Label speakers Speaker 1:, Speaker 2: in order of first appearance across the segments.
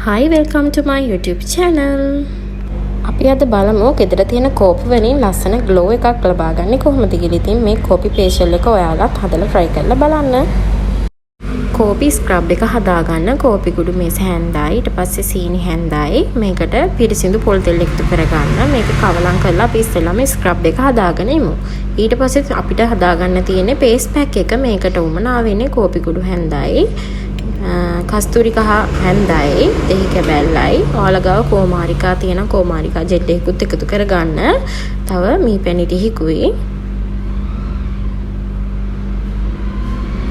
Speaker 1: Hi, welcome to my YouTube channel. අපි අද බලමු ගෙදර තියෙන කෝපි වලින් ලස්සන ග්ලෝ එකක් ලබා ගන්න කොහොමද කියලා. ඉතින් මේ කෝපි ෆේෂියල් එක ඔයාලත් හදලා try කරලා බලන්න. කෝපි ස්ක්‍රබ් එක හදා ගන්න කෝපි කුඩු මේස හැන්දයි ඊට පස්සේ සීනි හැන්දයි මේකට පිරිසිදු පොල් තෙල් එකතු කරගන්න. මේක කවලම් කරලා අපි ඉස්සෙල්ලාම ස්ක්‍රබ් එක හදාගෙන ඉමු. ඊට පස්සේ අපිට හදා ගන්න තියෙන්නේ පේස් පැක් එක. මේකට උමනා වෙන්නේ කෝපි කුඩු හැන්දයි කස්තුරි කහ හැන්දයි දෙහි කැබැල්ලයි ඔයාලගාව කෝමාරිකා තියෙන කෝමාරිකා ජෙල් එකකුත් එකතු කරගන්න. තව මී පැණි ටිකකුයි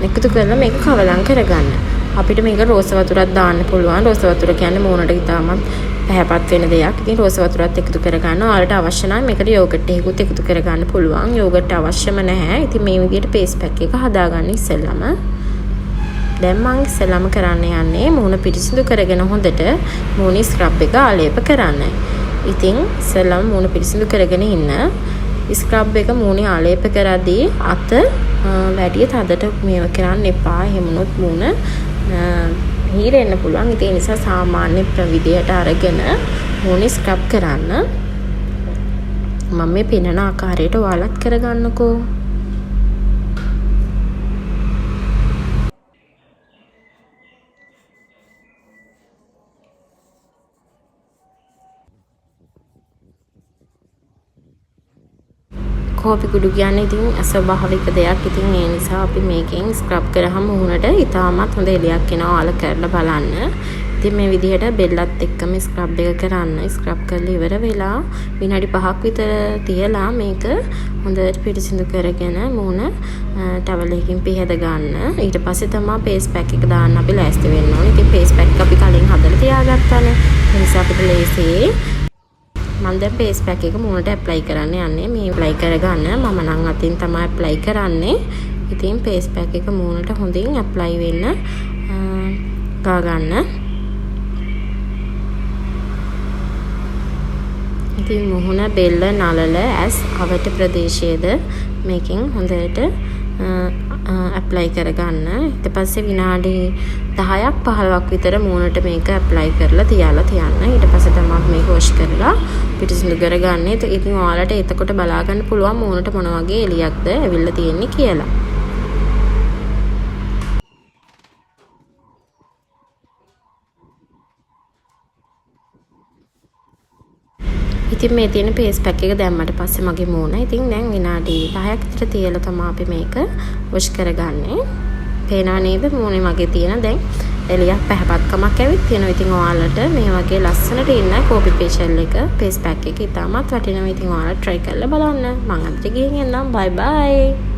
Speaker 1: එකතු කරලා මේක කවලම් කරගන්න. අපිට මේක රෝස වතුරක් දාන්න පුළුවන්. රෝස වතුර කියන්නේ මූණට ඉතාමත් පැහැපත් වෙන දෙයක්. ඉතින් රෝස වතුරත් එකතු කරගන්න. ඔයාලට අවශ්‍ය නම් මේකට යෝගට් එකකුත් එකතු කරගන්න පුළුවන්. යෝගට් අවශ්‍යම නැහැ. ඉතින් මේ විදිහට පේස් පැක් එක හදාගන්න ඉස්සෙල්ලාම. දැන් මම ඉස්සෙල්ලාම කරන්න යන්නේ මූණ පිරිසිදු කරගෙන හොඳට මූණේ ස්ක්‍රබ් එක ආලේප කරන්න. ඉතින් ඉස්සෙල්ලාම මූණ පිරිසිදු කරගෙන ඉන්න. ස්ක්‍රබ් එක මූණේ ආලේප කරද්දී අත වැඩි තදට මේව කරන්න එපා. එහෙමනොත් මූණ හීරෙන්න පුළුවන්. ඒ නිසා සාමාන්‍ය ප්‍රවිධියට අරගෙන මූණේ ස්ක්‍රබ් කරන්න. මම මේ පෙන්නන ආකාරයට ඔයාලත් කරගන්නකෝ. කෝපි කුඩු කියන්නේ ඉතින් අස්වභාවික දෙයක්. ඉතින් ඒ නිසා අපි මේකෙන් ස්ක්‍රබ් කරාම මුහුණට ඉතාමත් හොඳ එළියක් එනවා. ඔයාලා කරලා බලන්න. ඉතින් මේ විදිහට බෙල්ලත් එක්කම ස්ක්‍රබ් එක කරන්න. ස්ක්‍රබ් කරලා ඉවර වෙලා විනාඩි 5ක් විතර තියලා මේක හොඳට පිරිසිදු කරගෙන මුහුණ ටවල් එකකින් පිහද ගන්න. ඊට පස්සේ තමයි පේස් පැක් එක දාන්න අපි ලෑස්ති වෙන්න ඕනේ. ඉතින් පේස් පැක් අපි කලින් හදලා තියාගත්තානේ. ඒ නිසා අපිට ලේසියි. මම දැන් පේස් පැක් එක මූණට ඇප්ලයි කරන්න යන්නේ. මේ ඇප්ලයි කරගන්න මම නම් අතින් තමයි ඇප්ලයි කරන්නේ. ඉතින් පේස් පැක් එක මූණට හොඳින් ඇප්ලයි වෙන්න ගා ගන්න. ඉතින් මුහුණ බෙල්ල නළල ඇස් අවට ප්‍රදේශයේද මේකෙන් හොඳට ඇප්ලයි කරගන්න. ඊට පස්සේ විනාඩි 10ක් 15ක් විතර මූණට මේක ඇප්ලයි කරලා තියලා තියන්න. ඊට පස්සේ තමයි මේක වොෂ් කරලා පිරිසිදු කරගන්න. ඉතින් ඔයාලට එතකොට බලා ගන්න පුළුවන් මූණට මොන වගේ එළියක්ද ඇවිල්ලා තියෙන්නේ කියලා. ඉතින් මේ තියෙන පේස් පැක් එක දැම්මට පස්සේ මගේ මූණ ඉතින් දැන් විනාඩි 10ක් විතර තියලා තමයි අපි මේක වොෂ් කරගන්නේ. පේනවා නේද මූණේ මගේ තියෙන දැන් එළියක් පැහැපත්කමක් ඇවිත් තියෙනවා. ඉතින් ඔයාලට මේ වගේ ලස්සනට ඉන්න කෝපි ෆේෂියල් එක පේස් පැක් එක ඉතාමත් වටිනවා. ඉතින් ඔයාලා try කරලා බලන්න. මම අද ගිහින් එන්නම්. bye bye.